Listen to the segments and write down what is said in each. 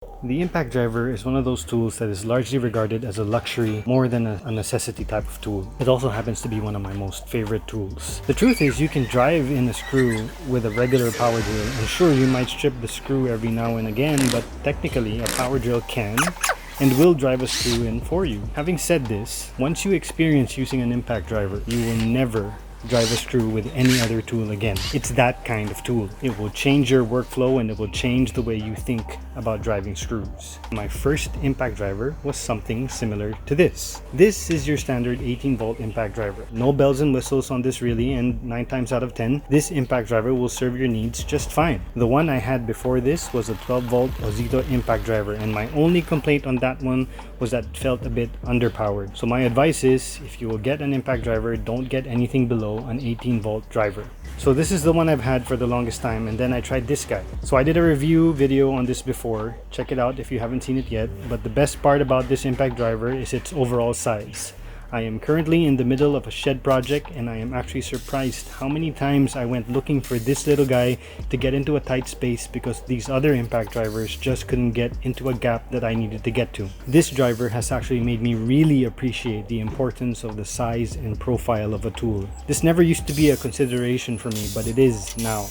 The impact driver is one of those tools that is largely regarded as a luxury more than a necessity type of tool. It also happens to be one of my most favorite tools. The truth is, you can drive in a screw with a regular power drill, and sure, you might strip the screw every now and again, but technically a power drill can and will drive a screw in for you. Having said this, once you experience using an impact driver, you will never drive a screw with any other tool again. It's that kind of tool. It will change your workflow and it will change the way you think about driving screws. My first impact driver was something similar to this. This is your standard 18 volt impact driver. No bells and whistles on this really, and 9 times out of 10, this impact driver will serve your needs just fine. The one I had before this was a 12 volt Ozito impact driver, and my only complaint on that one was that it felt a bit underpowered. So my advice is, if you will get an impact driver, don't get anything below an 18 volt driver. So this is the one I've had for the longest time, and then I tried this guy. So I did a review video on this before. Check it out if you haven't seen it yet. But the best part about this impact driver is its overall size. I am currently in the middle of a shed project, and I am actually surprised how many times I went looking for this little guy to get into a tight space because these other impact drivers just couldn't get into a gap that I needed to get to. This driver has actually made me really appreciate the importance of the size and profile of a tool. This never used to be a consideration for me, but it is now.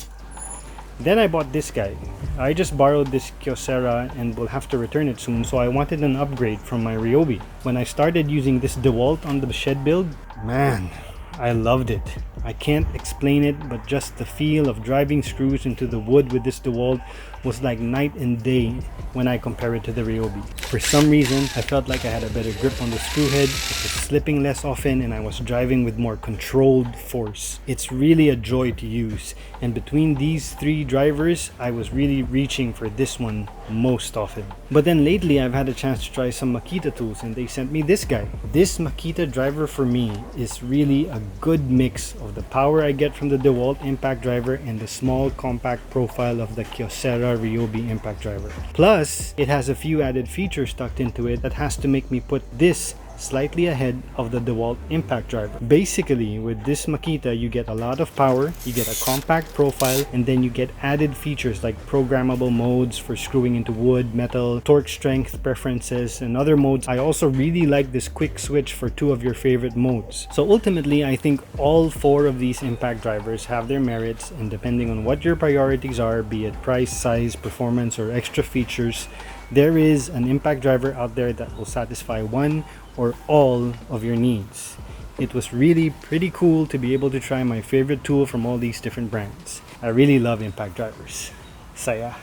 Then I bought this guy. I just borrowed this Kyocera and will have to return it soon, so I wanted an upgrade from my Ryobi. When I started using this DeWalt on the shed build, man, I loved it. I can't explain it, but just the feel of driving screws into the wood with this DeWalt was like night and day when I compare it to the Ryobi. For some reason, I felt like I had a better grip on the screw head, it was slipping less often, and I was driving with more controlled force. It's really a joy to use, and between these three drivers, I was really reaching for this one most often. But then lately, I've had a chance to try some Makita tools, and they sent me this guy. This Makita driver for me is really a good mix of the power I get from the DeWalt impact driver and the small compact profile of the Kyocera Ryobi impact driver. Plus, it has a few added features tucked into it that has to make me put this slightly ahead of the DeWalt impact driver. Basically, with this Makita, you get a lot of power, you get a compact profile, and then you get added features like programmable modes for screwing into wood, metal, torque strength preferences, and other modes. I also really like this quick switch for 2 of your favorite modes. So ultimately, I think all 4 of these impact drivers have their merits, and depending on what your priorities are, be it price, size, performance, or extra features, there is an impact driver out there that will satisfy one or all of your needs. It was really pretty cool to be able to try my favorite tool from all these different brands. I really love impact drivers. Saya.